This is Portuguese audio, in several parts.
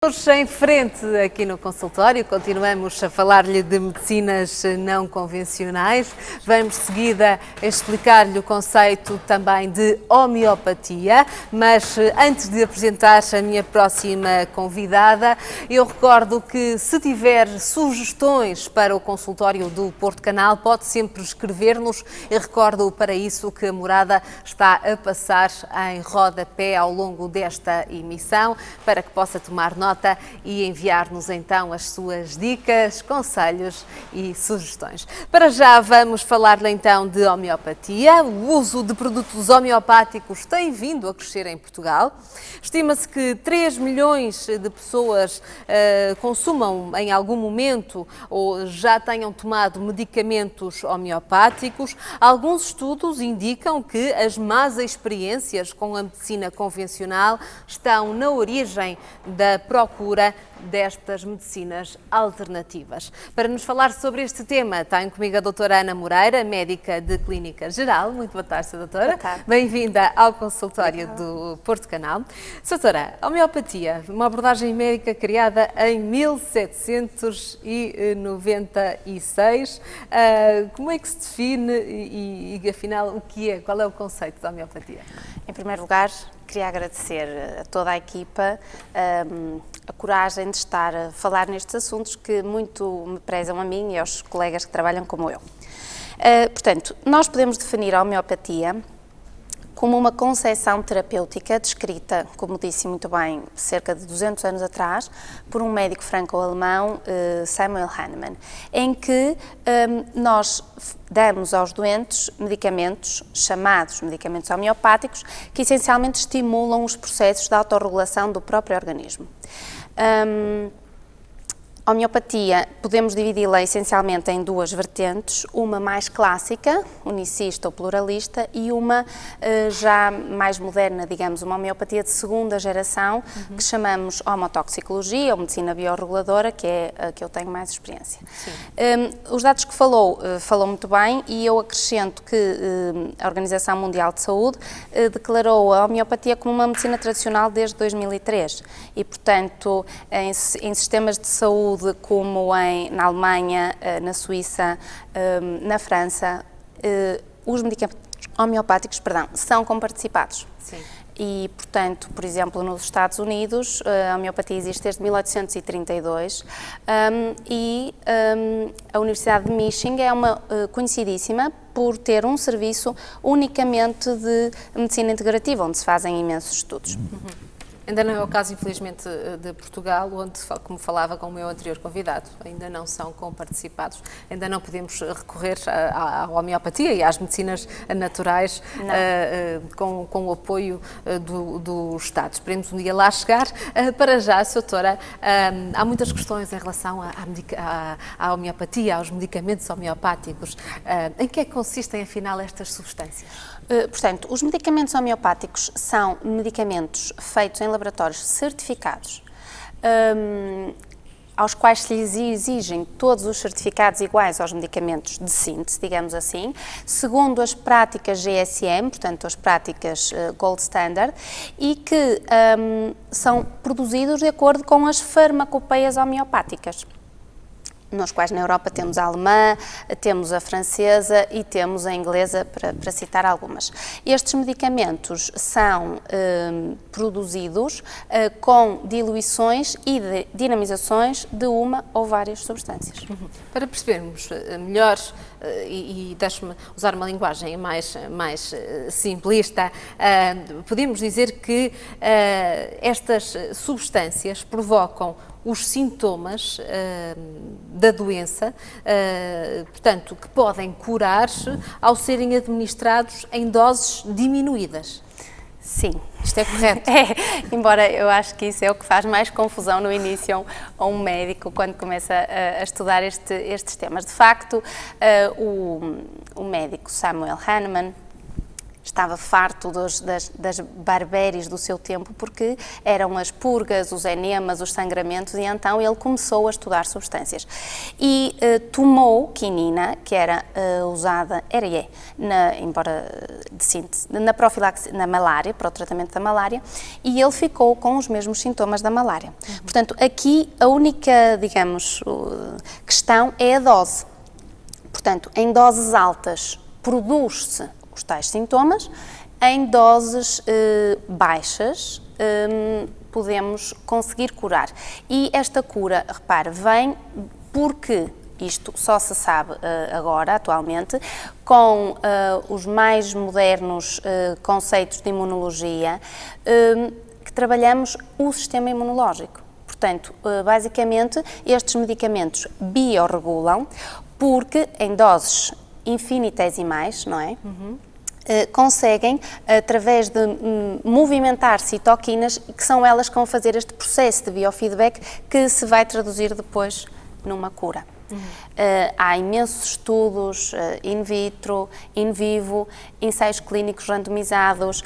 Estamos em frente aqui no consultório, continuamos a falar-lhe de medicinas não convencionais. Vamos de seguida explicar-lhe o conceito também de homeopatia, mas antes de apresentar a minha próxima convidada, eu recordo que se tiver sugestões para o consultório do Porto Canal, pode sempre escrever-nos. Eu recordo para isso que a morada está a passar em rodapé ao longo desta emissão, para que possa tomar nota e enviar-nos então as suas dicas, conselhos e sugestões. Para já vamos falar-lhe então de homeopatia. O uso de produtos homeopáticos tem vindo a crescer em Portugal. Estima-se que 3 milhões de pessoas consumam em algum momento ou já tenham tomado medicamentos homeopáticos. Alguns estudos indicam que as más experiências com a medicina convencional estão na origem da procura destas medicinas alternativas. Para nos falar sobre este tema, tem comigo a doutora Ana Moreira, médica de Clínica Geral. Muito boa tarde, doutora. Boa tarde. Bem-vinda ao consultório do Porto Canal. Doutora, a homeopatia, uma abordagem médica criada em 1796. Como é que se define e afinal, o que é? Qual é o conceito da homeopatia? Em primeiro lugar, queria agradecer a toda a equipa a coragem de estar a falar nestes assuntos que muito me prezam a mim e aos colegas que trabalham como eu. Portanto, nós podemos definir a homeopatia como uma concepção terapêutica descrita, como disse muito bem, cerca de 200 anos atrás, por um médico franco-alemão, Samuel Hahnemann, em que nós damos aos doentes medicamentos, chamados medicamentos homeopáticos, que essencialmente estimulam os processos de autorregulação do próprio organismo. A homeopatia podemos dividi-la essencialmente em duas vertentes, uma mais clássica, unicista ou pluralista, e uma já mais moderna, digamos, uma homeopatia de segunda geração, que chamamos homotoxicologia ou medicina biorreguladora, que é a que eu tenho mais experiência. Os dados que falou muito bem, e eu acrescento que a Organização Mundial de Saúde declarou a homeopatia como uma medicina tradicional desde 2003 e, portanto, em sistemas de saúde como na Alemanha, na Suíça, na França, os medicamentos homeopáticos, são comparticipados. Sim. E, portanto, por exemplo, nos Estados Unidos, a homeopatia existe desde 1832 e a Universidade de Michigan é uma conhecidíssima por ter um serviço unicamente de medicina integrativa, onde se fazem imensos estudos. Ainda não é o caso, infelizmente, de Portugal, onde, como falava com o meu anterior convidado, ainda não são comparticipados, ainda não podemos recorrer à homeopatia e às medicinas naturais com o apoio do Estado. Esperemos um dia lá chegar. Para já, doutora, há muitas questões em relação à homeopatia, aos medicamentos homeopáticos. Em que é que consistem, afinal, estas substâncias? Portanto, os medicamentos homeopáticos são medicamentos feitos em laboratórios certificados, aos quais se lhes exigem todos os certificados iguais aos medicamentos de síntese, digamos assim, segundo as práticas GSM, portanto as práticas Gold Standard, e que são produzidos de acordo com as farmacopeias homeopáticas, nos quais na Europa temos a alemã, temos a francesa e temos a inglesa, para citar algumas. Estes medicamentos são produzidos com diluições e dinamizações de uma ou várias substâncias. Para percebermos melhor, e deixe-me usar uma linguagem mais simplista, podemos dizer que estas substâncias provocam os sintomas da doença, portanto, que podem curar-se ao serem administrados em doses diminuídas. Sim. Isto é correto? Embora eu acho que isso é o que faz mais confusão no início a um médico quando começa a estudar estes temas. De facto, o médico Samuel Hahnemann estava farto das barbéries do seu tempo, porque eram as purgas, os enemas, os sangramentos, e então ele começou a estudar substâncias. E tomou quinina, que era usada, embora de síntese, na profilaxia, na malária, para o tratamento da malária, e ele ficou com os mesmos sintomas da malária. Portanto, aqui a única, digamos, questão é a dose. Portanto, em doses altas produz-se os tais sintomas, em doses baixas podemos conseguir curar. E esta cura, repare, vem porque isto só se sabe agora, atualmente, com os mais modernos conceitos de imunologia, que trabalhamos o sistema imunológico. Portanto, basicamente, estes medicamentos biorregulam porque em doses infinitesimais, não é? Conseguem, através de movimentar citoquinas, que são elas que vão fazer este processo de biofeedback que se vai traduzir depois numa cura. Há imensos estudos in vitro, in vivo, ensaios clínicos randomizados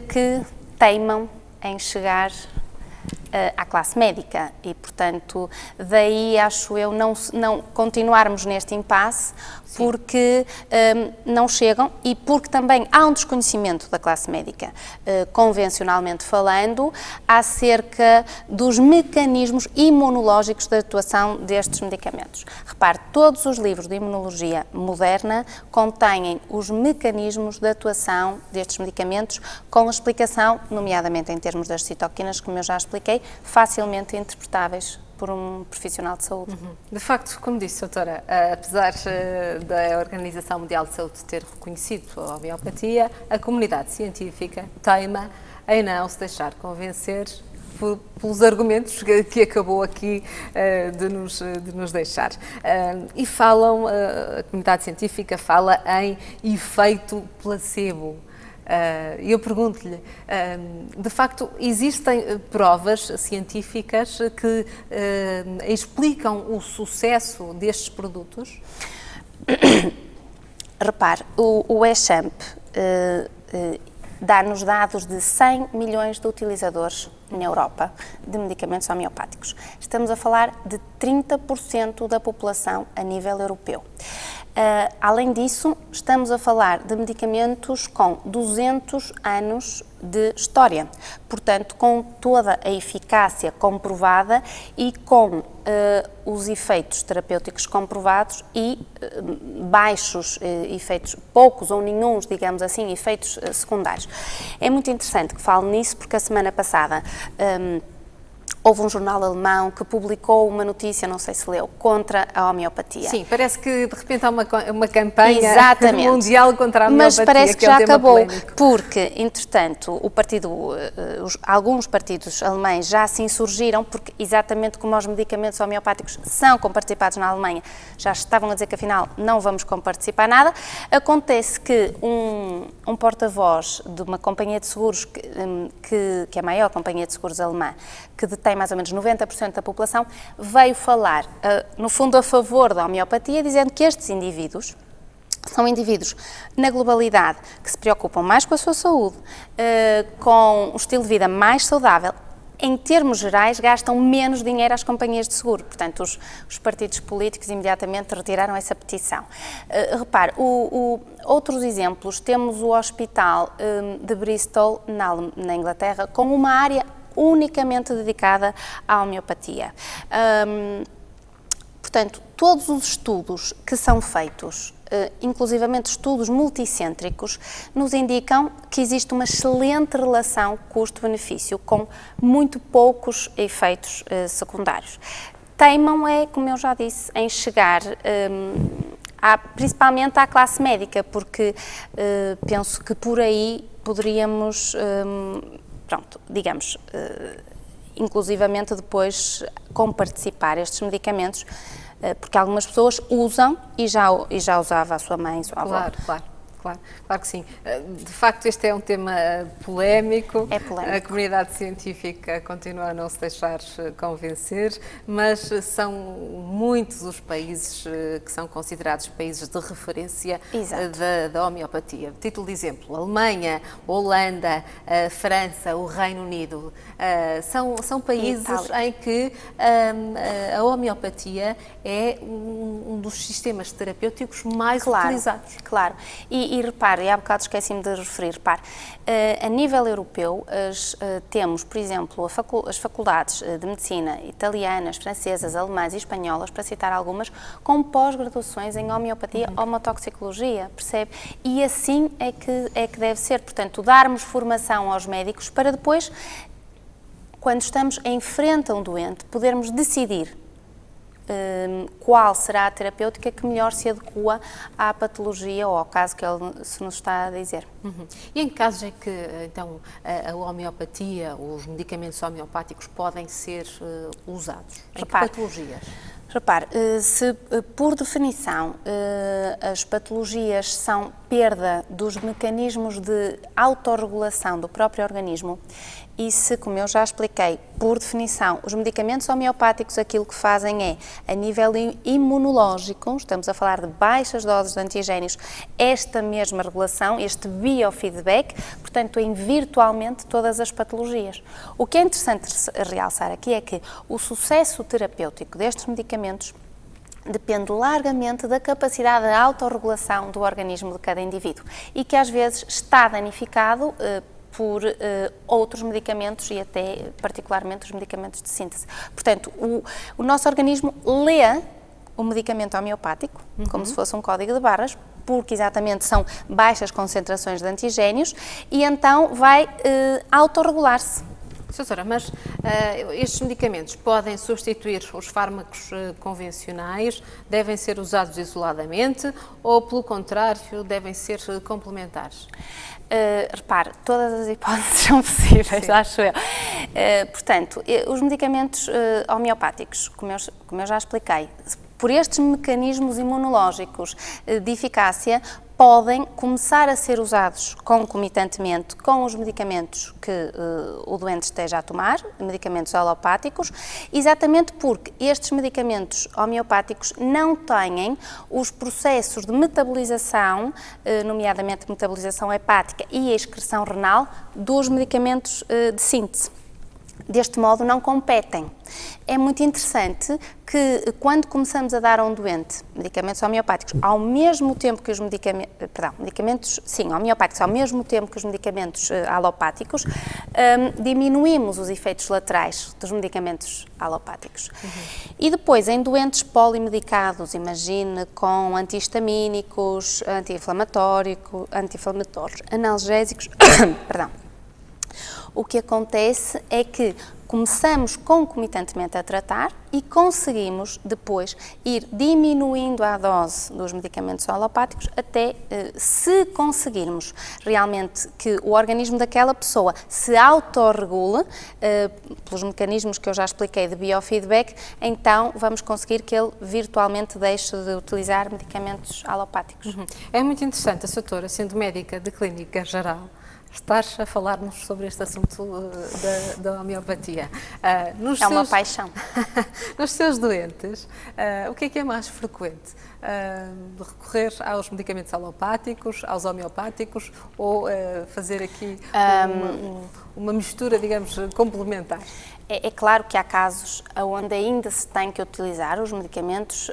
que teimam em chegar à classe médica e, portanto, daí acho eu não continuarmos neste impasse. Sim. Porque não chegam e porque também há um desconhecimento da classe médica, convencionalmente falando, acerca dos mecanismos imunológicos de atuação destes medicamentos. Repare, todos os livros de imunologia moderna contêm os mecanismos de atuação destes medicamentos com a explicação, nomeadamente em termos das citoquinas, como eu já expliquei, facilmente interpretáveis por um profissional de saúde. De facto, como disse, doutora, apesar da Organização Mundial de Saúde ter reconhecido a homeopatia, a comunidade científica teima em não se deixar convencer pelos argumentos que acabou aqui de nos deixar. E falam, a comunidade científica fala em efeito placebo. Eu pergunto-lhe, de facto, existem provas científicas que explicam o sucesso destes produtos? Repare, o ECHAMP dá-nos dados de 100 milhões de utilizadores na Europa de medicamentos homeopáticos. Estamos a falar de 30% da população a nível europeu. Além disso, estamos a falar de medicamentos com 200 anos de história, portanto, com toda a eficácia comprovada e com os efeitos terapêuticos comprovados e baixos efeitos, poucos ou nenhuns, digamos assim, efeitos secundários. É muito interessante que fale nisso porque a semana passada houve um jornal alemão que publicou uma notícia, não sei se leu, contra a homeopatia. Sim, parece que de repente há uma campanha mundial contra a homeopatia. Mas parece que já acabou, polémico. Porque, entretanto, alguns partidos alemães já se insurgiram, porque exatamente como os medicamentos homeopáticos são comparticipados na Alemanha, já estavam a dizer que afinal não vamos comparticipar nada. Acontece que um porta-voz de uma companhia de seguros, que é a maior companhia de seguros alemã, que detém mais ou menos 90% da população, veio falar, no fundo, a favor da homeopatia, dizendo que estes indivíduos são indivíduos, na globalidade, que se preocupam mais com a sua saúde, com um estilo de vida mais saudável. Em termos gerais, gastam menos dinheiro às companhias de seguro. Portanto, os partidos políticos imediatamente retiraram essa petição. Repare, outros exemplos, temos o hospital de Bristol, na Inglaterra, com uma área unicamente dedicada à homeopatia. Portanto, todos os estudos que são feitos, inclusivamente estudos multicêntricos, nos indicam que existe uma excelente relação custo-benefício, com muito poucos efeitos secundários. Teimam como eu já disse, em chegar principalmente à classe médica, porque penso que por aí poderíamos, digamos, inclusivamente depois comparticipar estes medicamentos, porque algumas pessoas usam e já usava a sua mãe, a sua avó. Claro. Claro, claro que sim. De facto, este é um tema polémico. É polémico. A comunidade científica continua a não se deixar convencer, mas são muitos os países que são considerados países de referência da homeopatia. Título de exemplo: Alemanha, Holanda, França, o Reino Unido. São países em que a homeopatia é um dos sistemas terapêuticos mais utilizados. Claro. E repare, há bocado esqueci-me de referir, repare, a nível europeu temos, por exemplo, as faculdades de medicina italianas, francesas, alemãs e espanholas, para citar algumas, com pós-graduações em homeopatia, homotoxicologia, percebe? E assim é que deve ser, portanto, darmos formação aos médicos para depois, quando estamos em frente a um doente, podermos decidir qual será a terapêutica que melhor se adequa à patologia ou ao caso que ele se nos está a dizer. E em casos em que, então, a homeopatia, os medicamentos homeopáticos podem ser usados? Em que patologias? Repare, se por definição as patologias são perda dos mecanismos de autorregulação do próprio organismo e se, como eu já expliquei, por definição, os medicamentos homeopáticos aquilo que fazem é, a nível imunológico, estamos a falar de baixas doses de antigénios, esta mesma regulação, este biofeedback, portanto, em virtualmente todas as patologias. O que é interessante realçar aqui é que o sucesso terapêutico destes medicamentos depende largamente da capacidade de autorregulação do organismo de cada indivíduo e que às vezes está danificado por outros medicamentos e até particularmente os medicamentos de síntese. Portanto, o nosso organismo lê o medicamento homeopático como se fosse um código de barras, porque exatamente são baixas concentrações de antigénios e então vai autorregular-se. Doutora, mas estes medicamentos podem substituir os fármacos convencionais, devem ser usados isoladamente ou, pelo contrário, devem ser complementares? Repare, todas as hipóteses são possíveis, acho eu. Portanto, os medicamentos homeopáticos, como eu já expliquei, por estes mecanismos imunológicos de eficácia, podem começar a ser usados concomitantemente com os medicamentos que o doente esteja a tomar, medicamentos alopáticos, exatamente porque estes medicamentos homeopáticos não têm os processos de metabolização, nomeadamente metabolização hepática e a excreção renal, dos medicamentos de síntese. Deste modo, não competem. É muito interessante que, quando começamos a dar a um doente medicamentos homeopáticos, ao mesmo tempo que os medicamentos homeopáticos, ao mesmo tempo que os medicamentos alopáticos, diminuímos os efeitos laterais dos medicamentos alopáticos. E depois, em doentes polimedicados, imagine, com antihistamínicos, anti-inflamatórios, analgésicos, perdão. O que acontece é que começamos concomitantemente a tratar e conseguimos depois ir diminuindo a dose dos medicamentos alopáticos até se conseguirmos realmente que o organismo daquela pessoa se autorregule pelos mecanismos que eu já expliquei de biofeedback, então vamos conseguir que ele virtualmente deixe de utilizar medicamentos alopáticos. É muito interessante, a doutora, sendo médica de clínica geral, estás a falar-nos sobre este assunto da homeopatia. Uma paixão. Nos seus doentes, o que é mais frequente? Recorrer aos medicamentos alopáticos, aos homeopáticos ou fazer aqui uma mistura, digamos, complementar? É claro que há casos onde ainda se tem que utilizar os medicamentos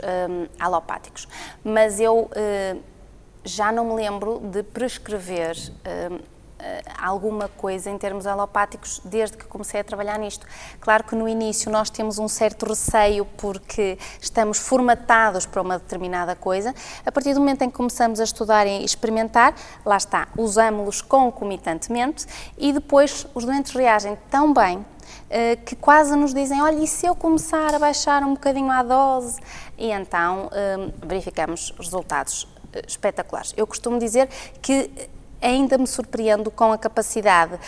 alopáticos, mas eu já não me lembro de prescrever alguma coisa em termos alopáticos desde que comecei a trabalhar nisto. Claro que no início nós temos um certo receio porque estamos formatados para uma determinada coisa. A partir do momento em que começamos a estudar e experimentar, lá está, usamos-los concomitantemente e depois os doentes reagem tão bem que quase nos dizem, olha, e se eu começar a baixar um bocadinho a dose? E então verificamos resultados espetaculares. Eu costumo dizer que ainda me surpreendo com a capacidade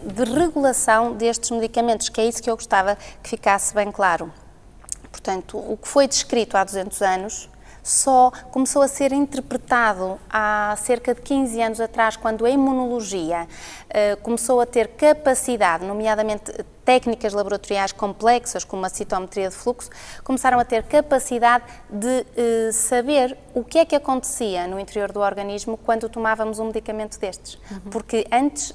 de regulação destes medicamentos, que é isso que eu gostava que ficasse bem claro. Portanto, o que foi descrito há 200 anos só começou a ser interpretado há cerca de 15 anos atrás, quando a imunologia começou a ter capacidade, nomeadamente técnicas laboratoriais complexas, como a citometria de fluxo, começaram a ter capacidade de saber o que é que acontecia no interior do organismo quando tomávamos um medicamento destes. Porque antes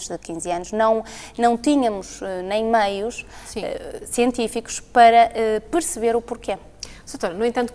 de 15 anos não tínhamos nem meios científicos para perceber o porquê. Doutora, no entanto,